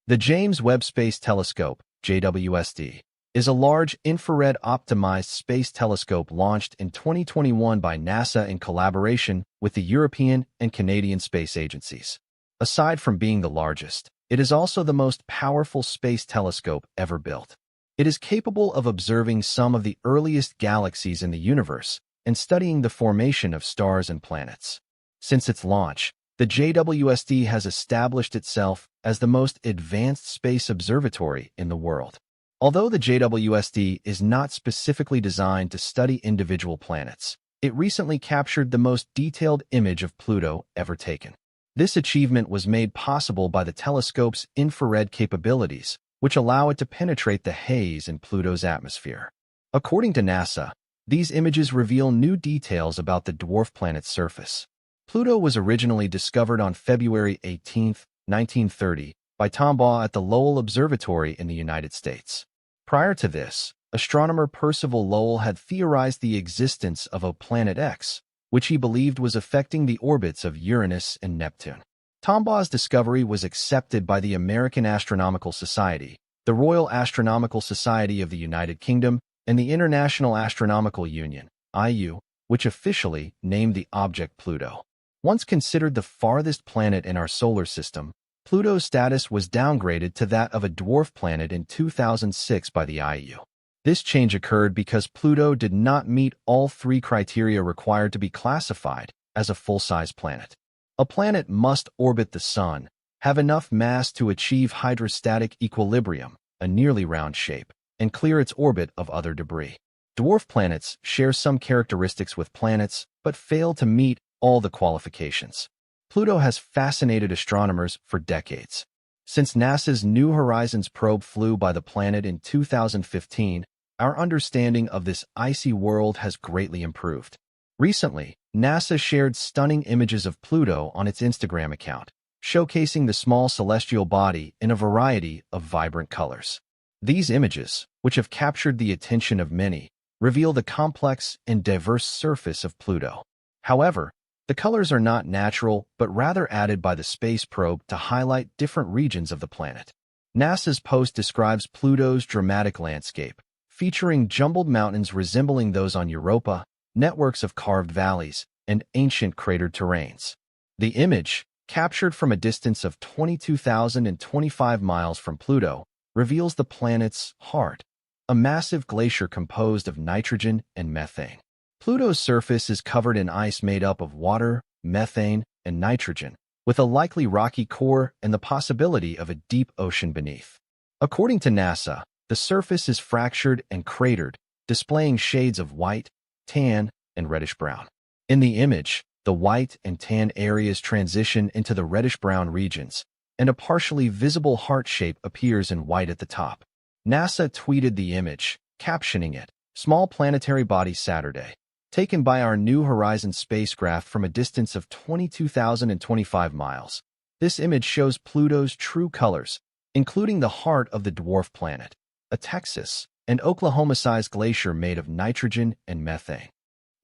The James Webb Space Telescope, JWSD, is a large infrared-optimized space telescope launched in 2021 by NASA in collaboration with the European and Canadian space agencies. Aside from being the largest, it is also the most powerful space telescope ever built. It is capable of observing some of the earliest galaxies in the universe and studying the formation of stars and planets. Since its launch, the JWSD has established itself as the most advanced space observatory in the world. Although the JWSD is not specifically designed to study individual planets, it recently captured the most detailed image of Pluto ever taken. This achievement was made possible by the telescope's infrared capabilities, which allow it to penetrate the haze in Pluto's atmosphere. According to NASA, these images reveal new details about the dwarf planet's surface. Pluto was originally discovered on February 18, 1930, by Tom Baugh at the Lowell Observatory in the United States. Prior to this, astronomer Percival Lowell had theorized the existence of a Planet X, which he believed was affecting the orbits of Uranus and Neptune. Tom Baugh's discovery was accepted by the American Astronomical Society, the Royal Astronomical Society of the United Kingdom, and the International Astronomical Union, IU, which officially named the object Pluto. Once considered the farthest planet in our solar system, Pluto's status was downgraded to that of a dwarf planet in 2006 by the IU. This change occurred because Pluto did not meet all three criteria required to be classified as a full-size planet. A planet must orbit the Sun, have enough mass to achieve hydrostatic equilibrium, a nearly round shape, and clear its orbit of other debris. Dwarf planets share some characteristics with planets, but fail to meet all the qualifications. Pluto has fascinated astronomers for decades. Since NASA's New Horizons probe flew by the planet in 2015, our understanding of this icy world has greatly improved. Recently, NASA shared stunning images of Pluto on its Instagram account, showcasing the small celestial body in a variety of vibrant colors. These images, which have captured the attention of many, reveal the complex and diverse surface of Pluto. However, the colors are not natural, but rather added by the space probe to highlight different regions of the planet. NASA's post describes Pluto's dramatic landscape, featuring jumbled mountains resembling those on Europa, networks of carved valleys, and ancient cratered terrains. The image, captured from a distance of 22,025 miles from Pluto, reveals the planet's heart, a massive glacier composed of nitrogen and methane. Pluto's surface is covered in ice made up of water, methane, and nitrogen, with a likely rocky core and the possibility of a deep ocean beneath. According to NASA, the surface is fractured and cratered, displaying shades of white, tan, and reddish-brown. In the image, the white and tan areas transition into the reddish-brown regions, and a partially visible heart shape appears in white at the top. NASA tweeted the image, captioning it, "Small planetary body Saturday," taken by our New Horizons spacecraft from a distance of 22,025 miles. This image shows Pluto's true colors, including the heart of the dwarf planet, a Texas and Oklahoma-sized glacier made of nitrogen and methane.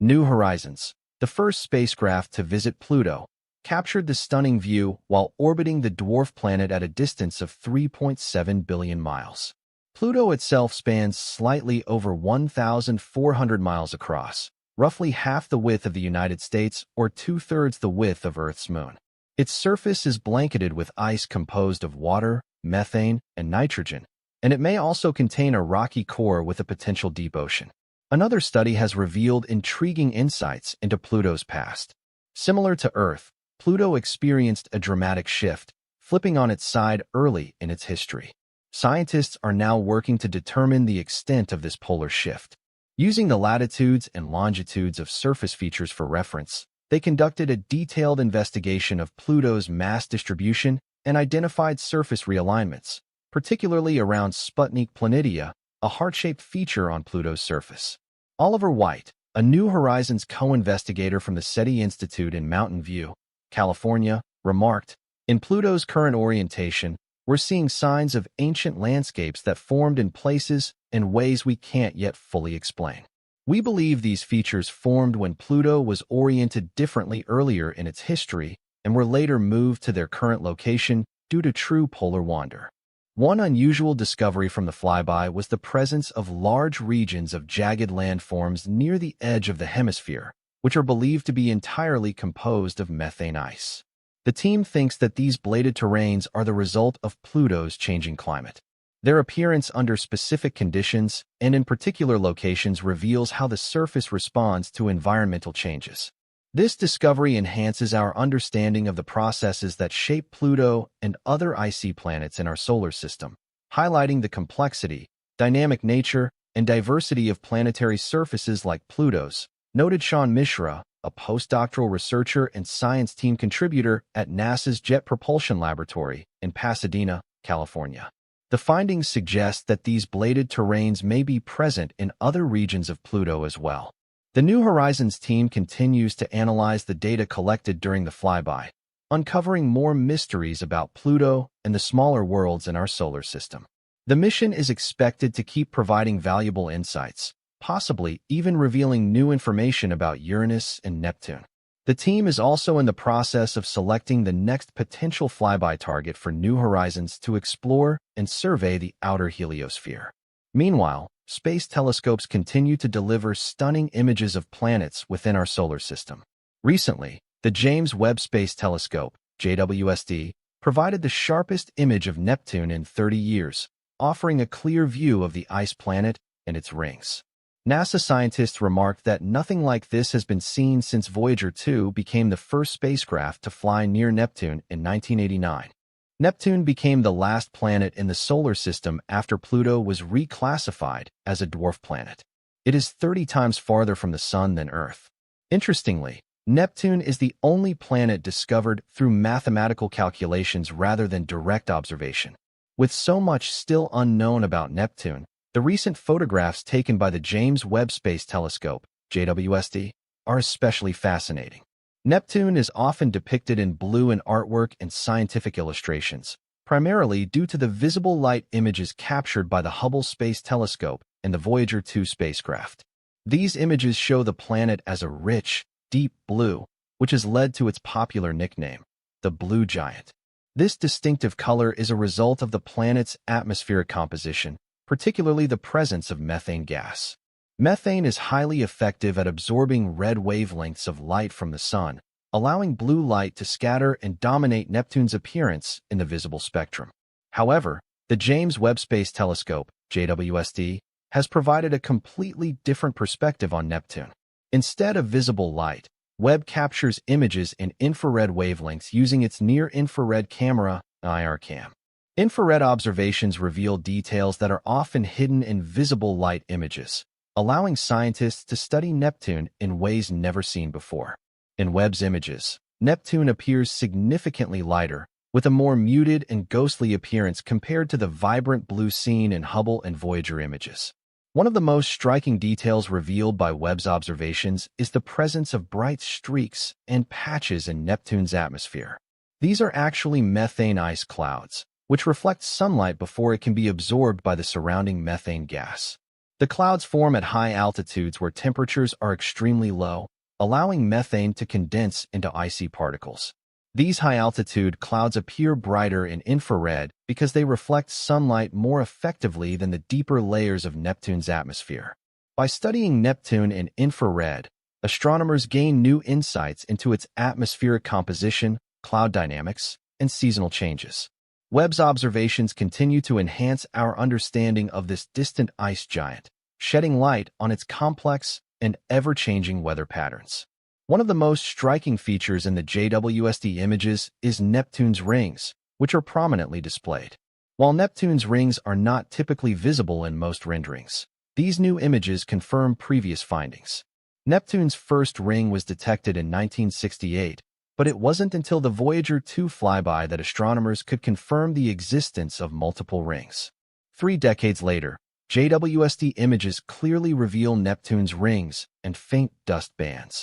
New Horizons, the first spacecraft to visit Pluto, captured the stunning view while orbiting the dwarf planet at a distance of 3.7 billion miles. Pluto itself spans slightly over 1,400 miles across, roughly half the width of the United States or two-thirds the width of Earth's moon. Its surface is blanketed with ice composed of water, methane, and nitrogen, and it may also contain a rocky core with a potential deep ocean. Another study has revealed intriguing insights into Pluto's past. Similar to Earth, Pluto experienced a dramatic shift, flipping on its side early in its history. Scientists are now working to determine the extent of this polar shift. Using the latitudes and longitudes of surface features for reference, they conducted a detailed investigation of Pluto's mass distribution and identified surface realignments, particularly around Sputnik Planitia, a heart-shaped feature on Pluto's surface. Oliver White, a New Horizons co-investigator from the SETI Institute in Mountain View, California, remarked, "In Pluto's current orientation, we're seeing signs of ancient landscapes that formed in places and ways we can't yet fully explain. We believe these features formed when Pluto was oriented differently earlier in its history and were later moved to their current location due to true polar wander." One unusual discovery from the flyby was the presence of large regions of jagged landforms near the edge of the hemisphere, which are believed to be entirely composed of methane ice. The team thinks that these bladed terrains are the result of Pluto's changing climate. Their appearance under specific conditions and in particular locations reveals how the surface responds to environmental changes. This discovery enhances our understanding of the processes that shape Pluto and other icy planets in our solar system, highlighting the complexity, dynamic nature, and diversity of planetary surfaces like Pluto's, noted Sean Mishra, a postdoctoral researcher and science team contributor at NASA's Jet Propulsion Laboratory in Pasadena, California. The findings suggest that these bladed terrains may be present in other regions of Pluto as well. The New Horizons team continues to analyze the data collected during the flyby, uncovering more mysteries about Pluto and the smaller worlds in our solar system. The mission is expected to keep providing valuable insights, possibly even revealing new information about Uranus and Neptune. The team is also in the process of selecting the next potential flyby target for New Horizons to explore and survey the outer heliosphere. Meanwhile, space telescopes continue to deliver stunning images of planets within our solar system. Recently, the James Webb Space Telescope, JWSD, provided the sharpest image of Neptune in 30 years, offering a clear view of the ice planet and its rings. NASA scientists remarked that nothing like this has been seen since Voyager 2 became the first spacecraft to fly near Neptune in 1989. Neptune became the last planet in the solar system after Pluto was reclassified as a dwarf planet. It is 30 times farther from the Sun than Earth. Interestingly, Neptune is the only planet discovered through mathematical calculations rather than direct observation. With so much still unknown about Neptune, the recent photographs taken by the James Webb Space Telescope, JWSD, are especially fascinating. Neptune is often depicted in blue in artwork and scientific illustrations, primarily due to the visible light images captured by the Hubble Space Telescope and the Voyager 2 spacecraft. These images show the planet as a rich, deep blue, which has led to its popular nickname, the Blue Giant. This distinctive color is a result of the planet's atmospheric composition, particularly the presence of methane gas. Methane is highly effective at absorbing red wavelengths of light from the Sun, allowing blue light to scatter and dominate Neptune's appearance in the visible spectrum. However, the James Webb Space Telescope, JWSD, has provided a completely different perspective on Neptune. Instead of visible light, Webb captures images in infrared wavelengths using its near-infrared camera, IRCam. Infrared observations reveal details that are often hidden in visible light images, allowing scientists to study Neptune in ways never seen before. In Webb's images, Neptune appears significantly lighter, with a more muted and ghostly appearance compared to the vibrant blue seen in Hubble and Voyager images. One of the most striking details revealed by Webb's observations is the presence of bright streaks and patches in Neptune's atmosphere. These are actually methane ice clouds, which reflect sunlight before it can be absorbed by the surrounding methane gas. The clouds form at high altitudes where temperatures are extremely low, allowing methane to condense into icy particles. These high-altitude clouds appear brighter in infrared because they reflect sunlight more effectively than the deeper layers of Neptune's atmosphere. By studying Neptune in infrared, astronomers gain new insights into its atmospheric composition, cloud dynamics, and seasonal changes. Webb's observations continue to enhance our understanding of this distant ice giant, shedding light on its complex and ever-changing weather patterns. One of the most striking features in the JWSD images is Neptune's rings, which are prominently displayed. While Neptune's rings are not typically visible in most renderings, these new images confirm previous findings. Neptune's first ring was detected in 1968, but it wasn't until the Voyager 2 flyby that astronomers could confirm the existence of multiple rings. 3 decades later, JWSD images clearly reveal Neptune's rings and faint dust bands.